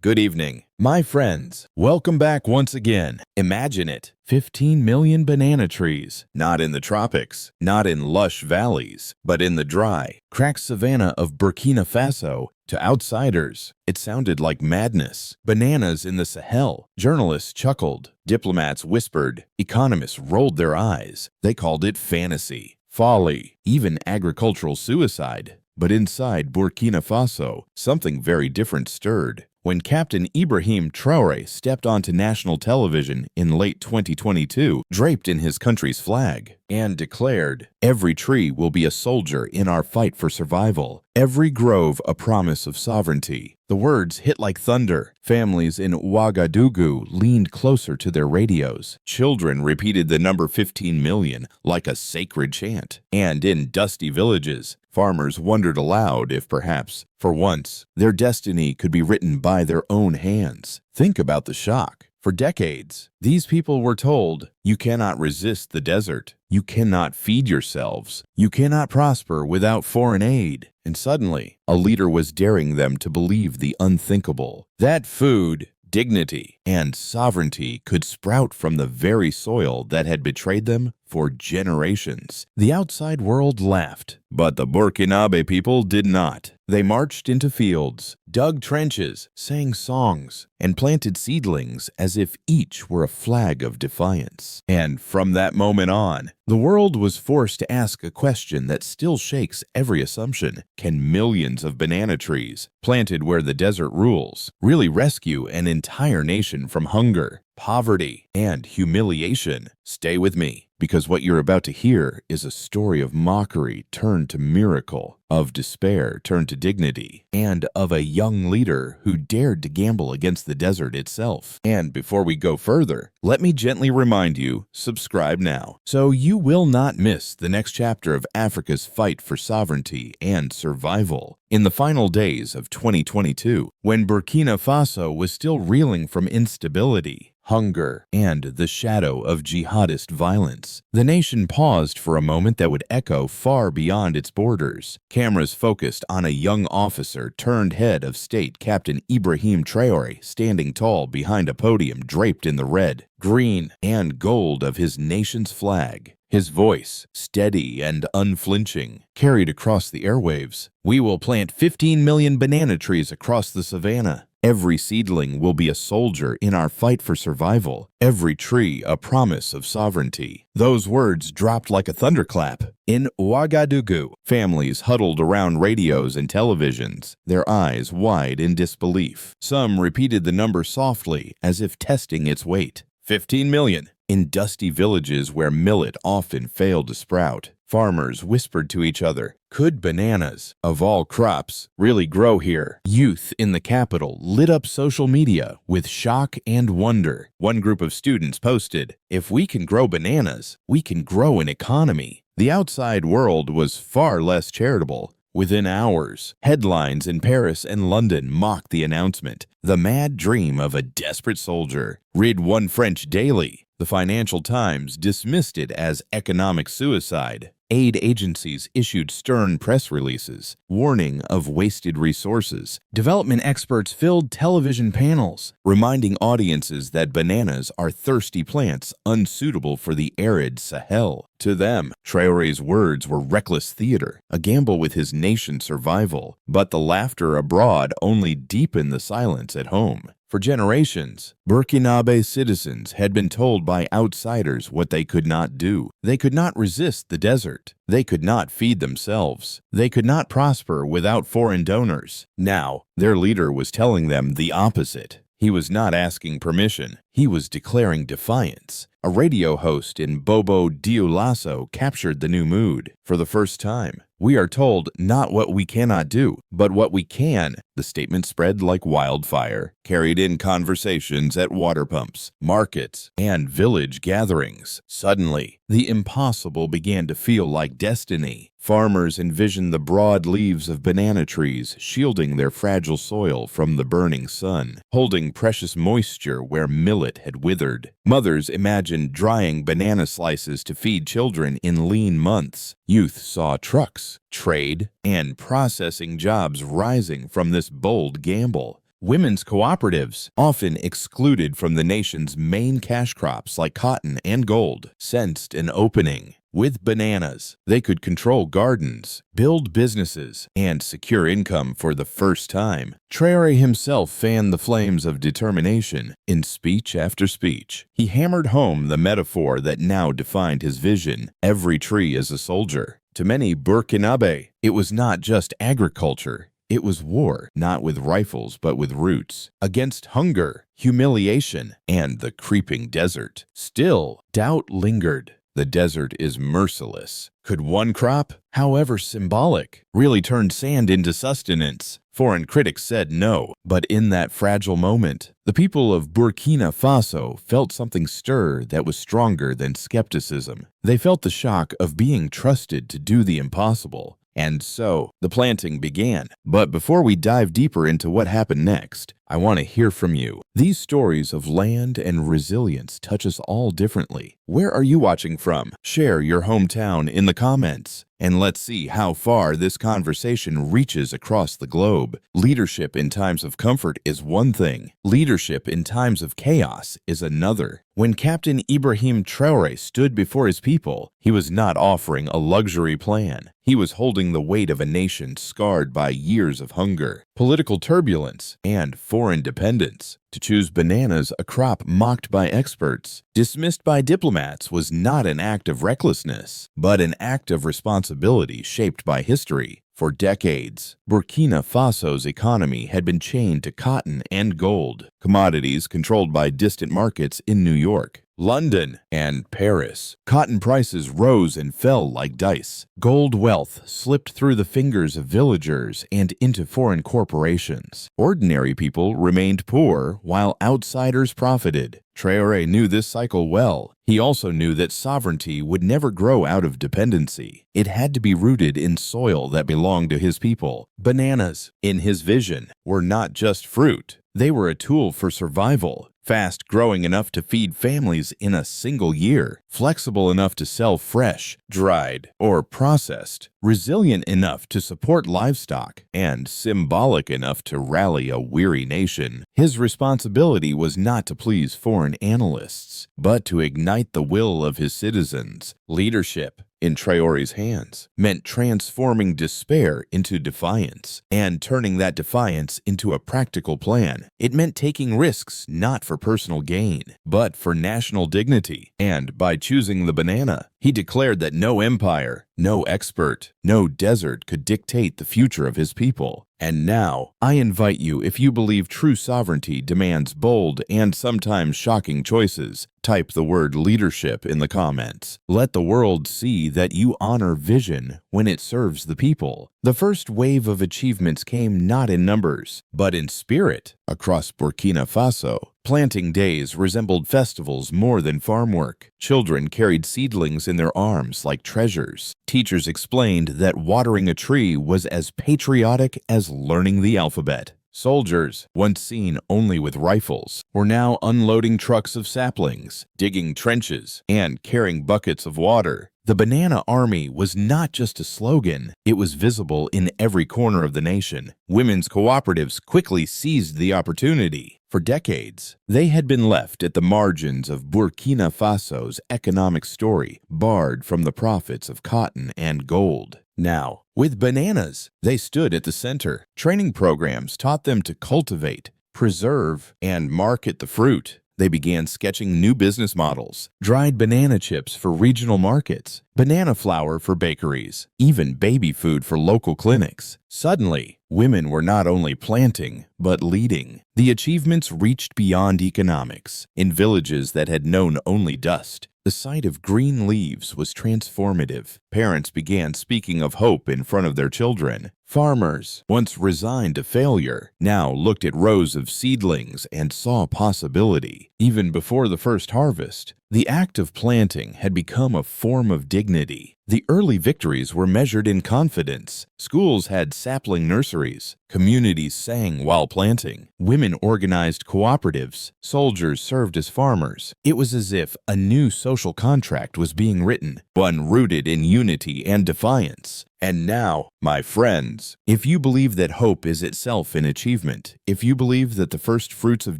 Good evening, my friends. Welcome back once again. Imagine it. 15 million banana trees, not in the tropics, not in lush valleys, but in the dry, cracked savannah of Burkina Faso. To outsiders, it sounded like madness. Bananas in the Sahel. Journalists chuckled. Diplomats whispered. Economists rolled their eyes. They called it fantasy, folly, even agricultural suicide. But inside Burkina Faso, something very different stirred. When Captain Ibrahim Traoré stepped onto national television in late 2022, draped in his country's flag, and declared, "Every tree will be a soldier in our fight for survival. Every grove a promise of sovereignty." The words hit like thunder. Families in Ouagadougou leaned closer to their radios. Children repeated the number 15 million like a sacred chant. And in dusty villages, farmers wondered aloud if perhaps, for once, their destiny could be written by their own hands. Think about the shock. For decades, these people were told, you cannot resist the desert. You cannot feed yourselves. You cannot prosper without foreign aid. And suddenly, a leader was daring them to believe the unthinkable. That food, dignity, and sovereignty could sprout from the very soil that had betrayed them for generations. The outside world laughed, but the Burkinabè people did not. They marched into fields, dug trenches, sang songs, and planted seedlings as if each were a flag of defiance. And from that moment on, the world was forced to ask a question that still shakes every assumption. Can millions of banana trees, planted where the desert rules, really rescue an entire nation from hunger, poverty, and humiliation? Stay with me, because what you're about to hear is a story of mockery turned to miracle, of despair turned to dignity, and of a young leader who dared to gamble against the desert itself. And before we go further, let me gently remind you, subscribe now, so you will not miss the next chapter of Africa's fight for sovereignty and survival. In the final days of 2022, when Burkina Faso was still reeling from instability, hunger, and the shadow of jihadist violence, the nation paused for a moment that would echo far beyond its borders. Cameras focused on a young officer turned head of state, Captain Ibrahim Traoré, standing tall behind a podium draped in the red, green, and gold of his nation's flag. His voice, steady and unflinching, carried across the airwaves. "We will plant 15 million banana trees across the savannah. Every seedling will be a soldier in our fight for survival. Every tree a promise of sovereignty." Those words dropped like a thunderclap. In Ouagadougou, families huddled around radios and televisions, their eyes wide in disbelief. Some repeated the number softly, as if testing its weight. 15 million. In dusty villages where millet often failed to sprout, farmers whispered to each other, could bananas, of all crops, really grow here? Youth in the capital lit up social media with shock and wonder. One group of students posted, "If we can grow bananas, we can grow an economy." The outside world was far less charitable. Within hours, headlines in Paris and London mocked the announcement. The mad dream of a desperate soldier. Read one French daily. The Financial Times dismissed it as economic suicide. Aid agencies issued stern press releases, warning of wasted resources. Development experts filled television panels, reminding audiences that bananas are thirsty plants unsuitable for the arid Sahel. To them, Traoré's words were reckless theater, a gamble with his nation's survival. But the laughter abroad only deepened the silence at home. For generations, Burkinabè citizens had been told by outsiders what they could not do. They could not resist the desert. They could not feed themselves. They could not prosper without foreign donors. Now, their leader was telling them the opposite. He was not asking permission. He was declaring defiance. A radio host in Bobo Dioulasso captured the new mood. For the first time, we are told not what we cannot do, but what we can. The statement spread like wildfire, carried in conversations at water pumps, markets, and village gatherings. Suddenly, the impossible began to feel like destiny. Farmers envisioned the broad leaves of banana trees shielding their fragile soil from the burning sun, holding precious moisture where millet had withered. Mothers imagined drying banana slices to feed children in lean months. Youth saw trucks, trade, and processing jobs rising from this bold gamble. Women's cooperatives, often excluded from the nation's main cash crops like cotton and gold, sensed an opening. With bananas, they could control gardens, build businesses, and secure income for the first time. Traore himself fanned the flames of determination in speech after speech. He hammered home the metaphor that now defined his vision: every tree is a soldier. To many Burkinabè, it was not just agriculture. It was war, not with rifles but with roots, against hunger, humiliation, and the creeping desert. Still, doubt lingered. The desert is merciless. Could one crop, however symbolic, really turn sand into sustenance? Foreign critics said no, but in that fragile moment, the people of Burkina Faso felt something stir that was stronger than skepticism. They felt the shock of being trusted to do the impossible. And so, the planting began. But before we dive deeper into what happened next, I want to hear from you. These stories of land and resilience touch us all differently. Where are you watching from? Share your hometown in the comments. And let's see how far this conversation reaches across the globe. Leadership in times of comfort is one thing. Leadership in times of chaos is another. When Captain Ibrahim Traoré stood before his people, he was not offering a luxury plan. He was holding the weight of a nation scarred by years of hunger, political turbulence, and foreign dependence. To choose bananas, a crop mocked by experts, dismissed by diplomats, was not an act of recklessness, but an act of responsibility shaped by history. For decades, Burkina Faso's economy had been chained to cotton and gold, commodities controlled by distant markets in New York, London, and Paris. Cotton prices rose and fell like dice. Gold wealth slipped through the fingers of villagers and into foreign corporations. Ordinary people remained poor while outsiders profited. Traoré knew this cycle well. He also knew that sovereignty would never grow out of dependency. It had to be rooted in soil that belonged to his people. Bananas, in his vision, were not just fruit. They were a tool for survival. Fast growing enough to feed families in a single year, flexible enough to sell fresh, dried, or processed, resilient enough to support livestock, and symbolic enough to rally a weary nation. His responsibility was not to please foreign analysts, but to ignite the will of his citizens. Leadership, in Traoré's hands, meant transforming despair into defiance and turning that defiance into a practical plan. It meant taking risks not for personal gain, but for national dignity. And by choosing the banana, he declared that no empire, no expert, no desert could dictate the future of his people. And now, I invite you, if you believe true sovereignty demands bold and sometimes shocking choices, type the word leadership in the comments. Let the world see that you honor vision when it serves the people. The first wave of achievements came not in numbers, but in spirit. Across Burkina Faso, planting days resembled festivals more than farm work. Children carried seedlings in their arms like treasures. Teachers explained that watering a tree was as patriotic as learning the alphabet. Soldiers, once seen only with rifles, were now unloading trucks of saplings, digging trenches, and carrying buckets of water. The Banana Army was not just a slogan, it was visible in every corner of the nation. Women's cooperatives quickly seized the opportunity. For decades, they had been left at the margins of Burkina Faso's economic story, barred from the profits of cotton and gold. Now, with bananas, they stood at the center. Training programs taught them to cultivate, preserve, and market the fruit. They began sketching new business models: dried banana chips for regional markets, banana flour for bakeries, even baby food for local clinics. Suddenly, women were not only planting, but leading. The achievements reached beyond economics. In villages that had known only dust, the sight of green leaves was transformative. Parents began speaking of hope in front of their children. Farmers, once resigned to failure, now looked at rows of seedlings and saw possibility. Even before the first harvest, the act of planting had become a form of dignity. The early victories were measured in confidence. Schools had sapling nurseries. Communities sang while planting. Women organized cooperatives. Soldiers served as farmers. It was as if a new social contract was being written, one rooted in unity and defiance. And now, my friends, if you believe that hope is itself an achievement, if you believe that the first fruits of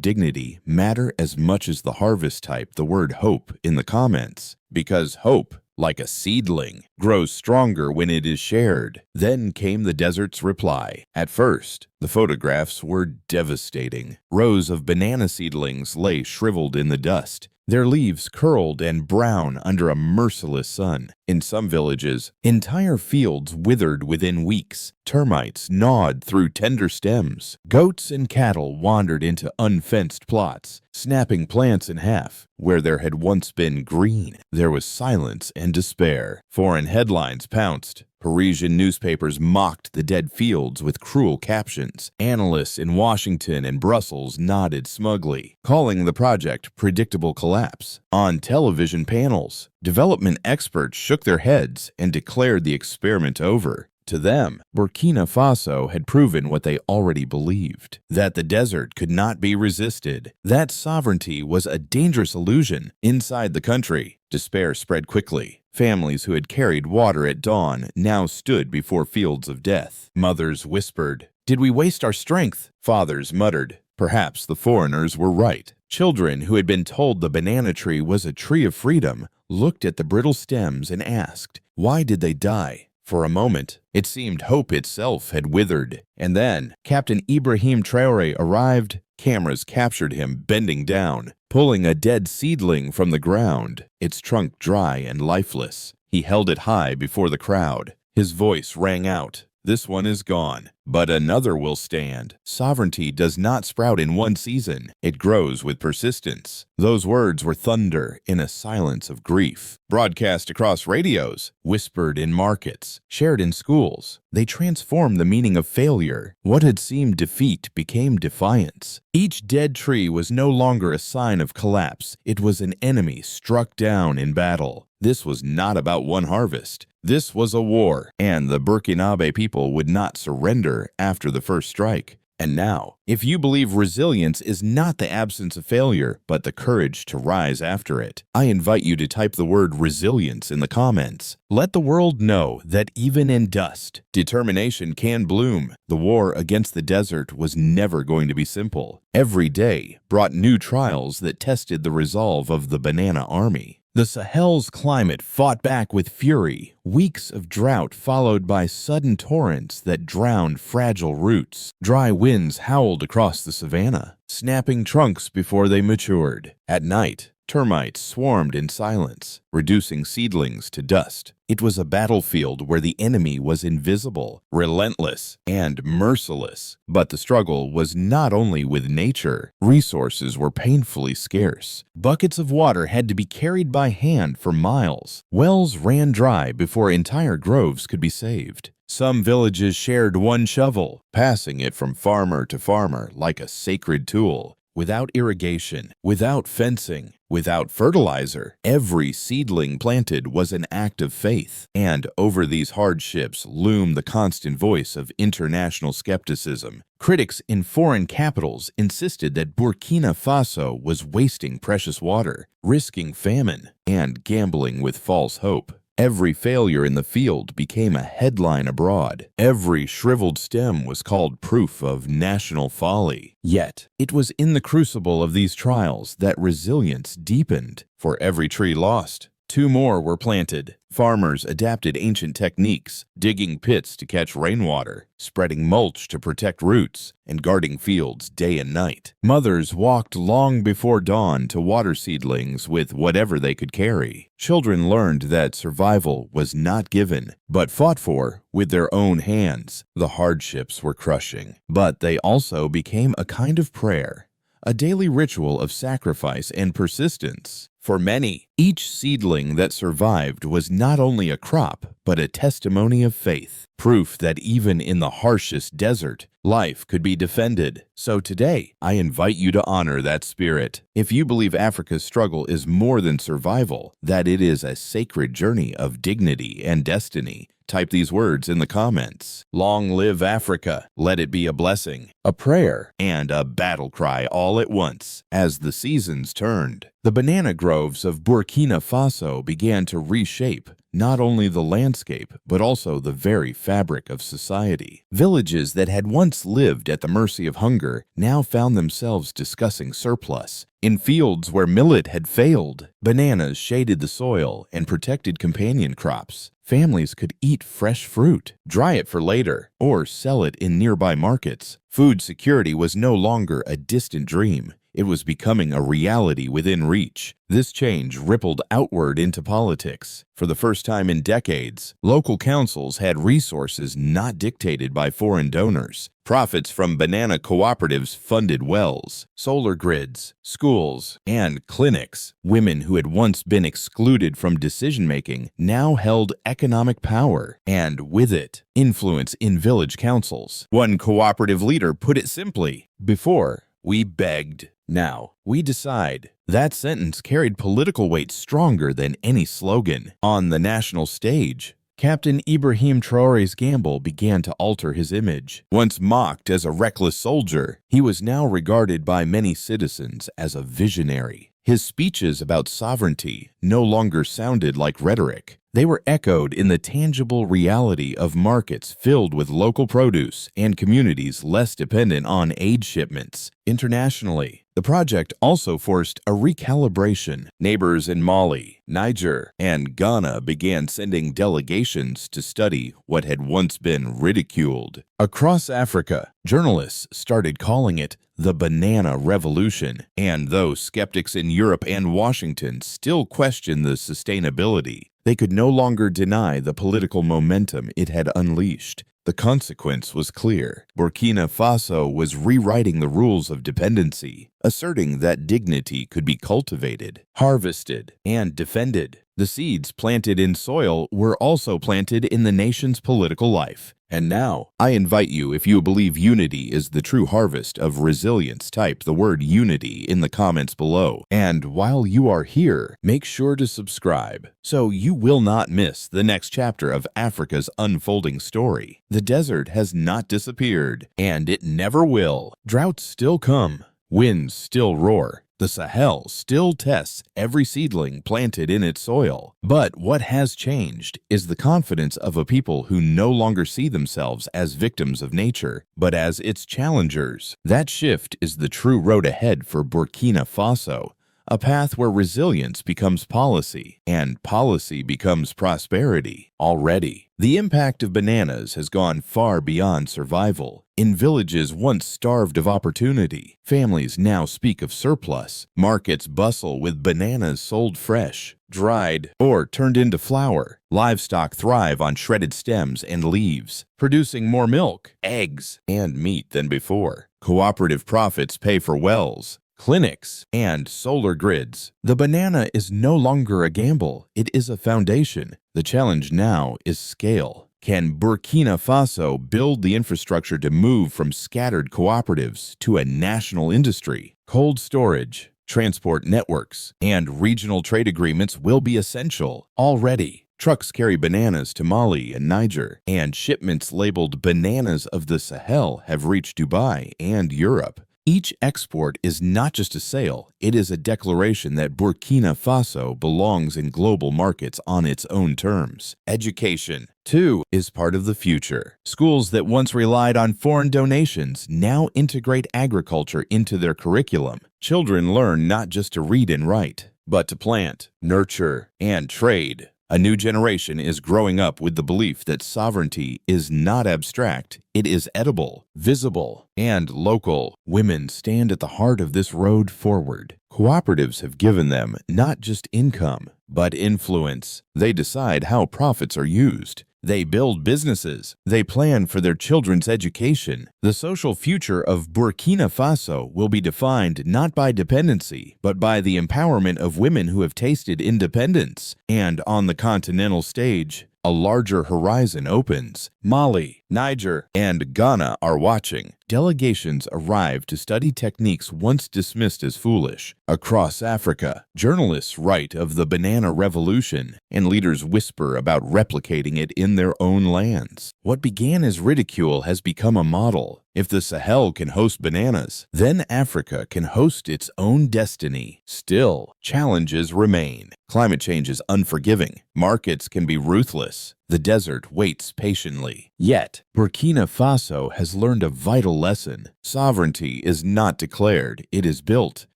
dignity matter as much as the harvest, type the word hope in the comments, because hope, like a seedling, grows stronger when it is shared. Then came the desert's reply. At first, the photographs were devastating. Rows of banana seedlings lay shriveled in the dust, their leaves curled and brown under a merciless sun. In some villages, entire fields withered within weeks. Termites gnawed through tender stems. Goats and cattle wandered into unfenced plots, snapping plants in half. Where there had once been green, there was silence and despair. Foreign headlines pounced. Parisian newspapers mocked the dead fields with cruel captions. Analysts in Washington and Brussels nodded smugly, calling the project predictable collapse. On television panels, development experts shook their heads and declared the experiment over. To them, Burkina Faso had proven what they already believed, that the desert could not be resisted, that sovereignty was a dangerous illusion. Inside the country, despair spread quickly. Families who had carried water at dawn now stood before fields of death. Mothers whispered, "Did we waste our strength?" Fathers muttered, "Perhaps the foreigners were right." Children who had been told the banana tree was a tree of freedom looked at the brittle stems and asked, why did they die? For a moment, it seemed hope itself had withered. And then, Captain Ibrahim Traoré arrived. Cameras captured him bending down, pulling a dead seedling from the ground, its trunk dry and lifeless. He held it high before the crowd. His voice rang out, "This one is gone, but another will stand." Sovereignty does not sprout in one season. It grows with persistence. Those words were thunder in a silence of grief. Broadcast across radios, whispered in markets, shared in schools. They transformed the meaning of failure. What had seemed defeat became defiance. Each dead tree was no longer a sign of collapse. It was an enemy struck down in battle. This was not about one harvest. This was a war, and the Burkinabè people would not surrender after the first strike. And now, if you believe resilience is not the absence of failure, but the courage to rise after it, I invite you to type the word resilience in the comments. Let the world know that even in dust, determination can bloom. The war against the desert was never going to be simple. Every day brought new trials that tested the resolve of the banana army. The Sahel's climate fought back with fury, weeks of drought followed by sudden torrents that drowned fragile roots. Dry winds howled across the savannah, snapping trunks before they matured. At night, termites swarmed in silence, reducing seedlings to dust. It was a battlefield where the enemy was invisible, relentless, and merciless. But the struggle was not only with nature. Resources were painfully scarce. Buckets of water had to be carried by hand for miles. Wells ran dry before entire groves could be saved. Some villages shared one shovel, passing it from farmer to farmer like a sacred tool. Without irrigation, without fencing, without fertilizer, every seedling planted was an act of faith. And over these hardships loomed the constant voice of international skepticism. Critics in foreign capitals insisted that Burkina Faso was wasting precious water, risking famine, and gambling with false hope. Every failure in the field became a headline abroad. Every shriveled stem was called proof of national folly. Yet, it was in the crucible of these trials that resilience deepened. For every tree lost, 2 more were planted. Farmers adapted ancient techniques, digging pits to catch rainwater, spreading mulch to protect roots, and guarding fields day and night. Mothers walked long before dawn to water seedlings with whatever they could carry. Children learned that survival was not given, but fought for with their own hands. The hardships were crushing, but they also became a kind of prayer, a daily ritual of sacrifice and persistence. For many, each seedling that survived was not only a crop, but a testimony of faith, proof that even in the harshest desert, life could be defended. So today, I invite you to honor that spirit. If you believe Africa's struggle is more than survival, that it is a sacred journey of dignity and destiny, type these words in the comments. Long live Africa. Let it be a blessing, a prayer, and a battle cry all at once. As the seasons turned, the banana groves of Burkina Faso began to reshape not only the landscape, but also the very fabric of society. Villages that had once lived at the mercy of hunger now found themselves discussing surplus. In fields where millet had failed, bananas shaded the soil and protected companion crops. Families could eat fresh fruit, dry it for later, or sell it in nearby markets. Food security was no longer a distant dream. It was becoming a reality within reach. This change rippled outward into politics. For the first time in decades, local councils had resources not dictated by foreign donors. Profits from banana cooperatives funded wells, solar grids, schools, and clinics. Women who had once been excluded from decision-making now held economic power, and with it, influence in village councils. One cooperative leader put it simply, "Before, we begged. Now, we decide." That sentence carried political weight stronger than any slogan. On the national stage, Captain Ibrahim Traoré's gamble began to alter his image. Once mocked as a reckless soldier, he was now regarded by many citizens as a visionary. His speeches about sovereignty no longer sounded like rhetoric. They were echoed in the tangible reality of markets filled with local produce and communities less dependent on aid shipments. Internationally, the project also forced a recalibration. Neighbors in Mali, Niger, and Ghana began sending delegations to study what had once been ridiculed. Across Africa, journalists started calling it the Banana Revolution, and though skeptics in Europe and Washington still questioned the sustainability, they could no longer deny the political momentum it had unleashed. The consequence was clear. Burkina Faso was rewriting the rules of dependency, asserting that dignity could be cultivated, harvested, and defended. The seeds planted in soil were also planted in the nation's political life. And now, I invite you, if you believe unity is the true harvest of resilience, type the word unity in the comments below. And while you are here, make sure to subscribe so you will not miss the next chapter of Africa's unfolding story. The desert has not disappeared, and it never will. Droughts still come, winds still roar. The Sahel still tests every seedling planted in its soil. But what has changed is the confidence of a people who no longer see themselves as victims of nature, but as its challengers. That shift is the true road ahead for Burkina Faso, a path where resilience becomes policy, and policy becomes prosperity. Already, the impact of bananas has gone far beyond survival. In villages once starved of opportunity, families now speak of surplus. Markets bustle with bananas sold fresh, dried, or turned into flour. Livestock thrive on shredded stems and leaves, producing more milk, eggs, and meat than before. Cooperative profits pay for wells, clinics, and solar grids. The banana is no longer a gamble, it is a foundation. The challenge now is scale. Can Burkina Faso build the infrastructure to move from scattered cooperatives to a national industry? Cold storage, transport networks, and regional trade agreements will be essential. Already, trucks carry bananas to Mali and Niger, and shipments labeled Bananas of the Sahel have reached Dubai and Europe. Each export is not just a sale, it is a declaration that Burkina Faso belongs in global markets on its own terms. Education, too, is part of the future. Schools that once relied on foreign donations now integrate agriculture into their curriculum. Children learn not just to read and write, but to plant, nurture, and trade. A new generation is growing up with the belief that sovereignty is not abstract, it is edible, visible, and local. Women stand at the heart of this road forward. Cooperatives have given them not just income, but influence. They decide how profits are used. They build businesses. They plan for their children's education. The social future of Burkina Faso will be defined not by dependency, but by the empowerment of women who have tasted independence. And on the continental stage, a larger horizon opens. Mali, Niger, and Ghana are watching. Delegations arrive to study techniques once dismissed as foolish. Across Africa, journalists write of the banana revolution, and leaders whisper about replicating it in their own lands. What began as ridicule has become a model. If the Sahel can host bananas, then Africa can host its own destiny. Still, challenges remain. Climate change is unforgiving. Markets can be ruthless. The desert waits patiently. Yet, Burkina Faso has learned a vital lesson. Sovereignty is not declared, it is built,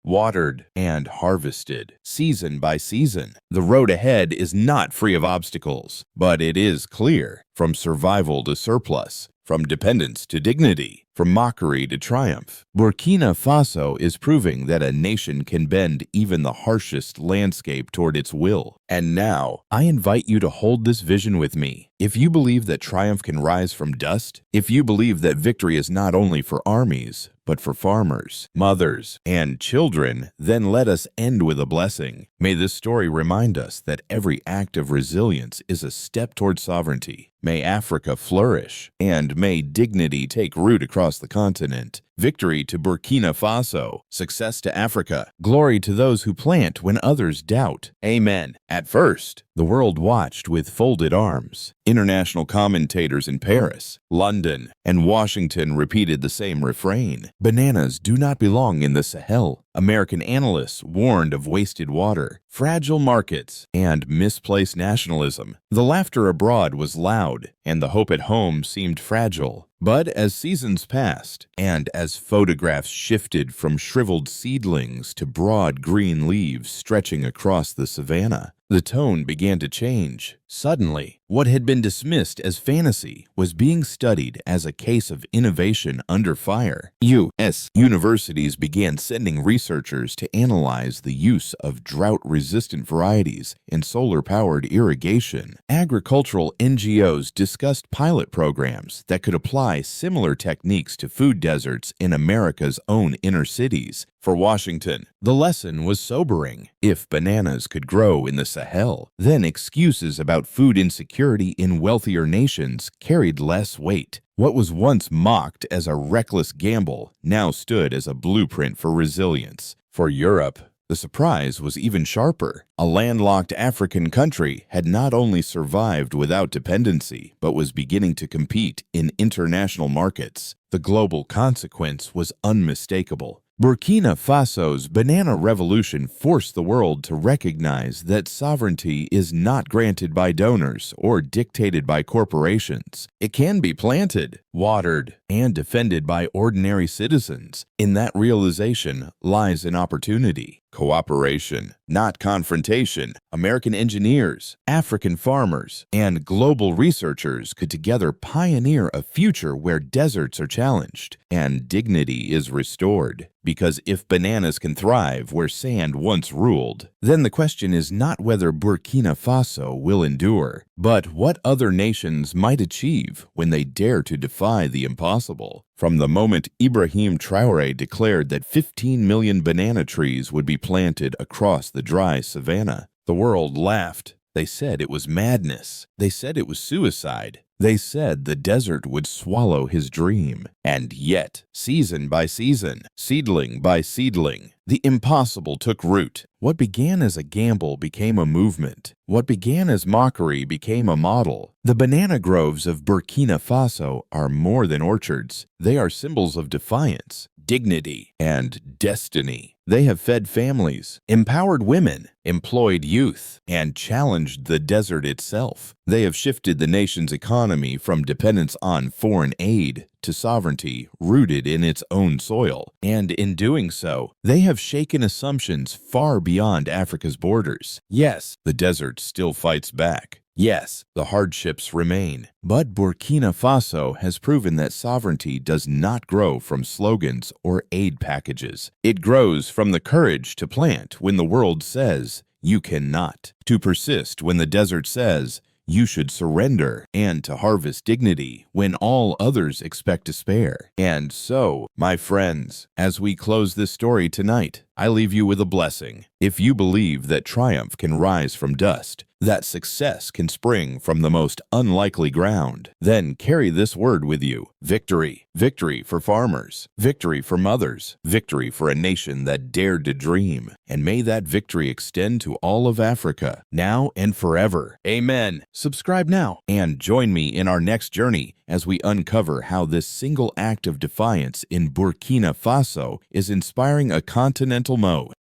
watered, and harvested, season by season. The road ahead is not free of obstacles, but it is clear, from survival to surplus, from dependence to dignity, from mockery to triumph. Burkina Faso is proving that a nation can bend even the harshest landscape toward its will. And now, I invite you to hold this vision with me. If you believe that triumph can rise from dust, if you believe that victory is not only for armies, but for farmers, mothers, and children, then let us end with a blessing. May this story remind us that every act of resilience is a step toward sovereignty. May Africa flourish, and may dignity take root across the continent. Victory to Burkina Faso, success to Africa, glory to those who plant when others doubt. Amen. At first, the world watched with folded arms. International commentators in Paris, London, and Washington repeated the same refrain. Bananas do not belong in the Sahel. American analysts warned of wasted water, fragile markets, and misplaced nationalism. The laughter abroad was loud, and the hope at home seemed fragile. But as seasons passed, and as photographs shifted from shriveled seedlings to broad green leaves stretching across the savannah, the tone began to change. Suddenly, what had been dismissed as fantasy was being studied as a case of innovation under fire. U.S. universities began sending researchers to analyze the use of drought-resistant varieties in solar-powered irrigation. Agricultural NGOs discussed pilot programs that could apply similar techniques to food deserts in America's own inner cities. For Washington, the lesson was sobering. If bananas could grow in the Sahel, then excuses about food insecurity in wealthier nations carried less weight. What was once mocked as a reckless gamble now stood as a blueprint for resilience. For Europe, the surprise was even sharper. A landlocked African country had not only survived without dependency, but was beginning to compete in international markets. The global consequence was unmistakable. Burkina Faso's banana revolution forced the world to recognize that sovereignty is not granted by donors or dictated by corporations. It can be planted, watered, and defended by ordinary citizens. In that realization lies an opportunity. Cooperation, not confrontation. American engineers, African farmers, and global researchers could together pioneer a future where deserts are challenged and dignity is restored. Because if bananas can thrive where sand once ruled, then the question is not whether Burkina Faso will endure, but what other nations might achieve when they dare to defy the impossible. From the moment Ibrahim Traoré declared that 15 million banana trees would be planted across the dry savannah, the world laughed. They said it was madness. They said it was suicide. They said the desert would swallow his dream. And yet, season by season, seedling by seedling, the impossible took root. What began as a gamble became a movement. What began as mockery became a model. The banana groves of Burkina Faso are more than orchards. They are symbols of defiance, dignity, and destiny. They have fed families, empowered women, employed youth, and challenged the desert itself. They have shifted the nation's economy from dependence on foreign aid to sovereignty rooted in its own soil. And in doing so, they have shaken assumptions far beyond Africa's borders. Yes, the desert still fights back. Yes, the hardships remain. But Burkina Faso has proven that sovereignty does not grow from slogans or aid packages. It grows from the courage to plant when the world says, "You cannot," to persist when the desert says, you should surrender, and to harvest dignity when all others expect despair. And so, my friends, as we close this story tonight, I leave you with a blessing. If you believe that triumph can rise from dust, that success can spring from the most unlikely ground, then carry this word with you. Victory. Victory for farmers. Victory for mothers. Victory for a nation that dared to dream. And may that victory extend to all of Africa, now and forever. Amen. Subscribe now and join me in our next journey as we uncover how this single act of defiance in Burkina Faso is inspiring a continental mode.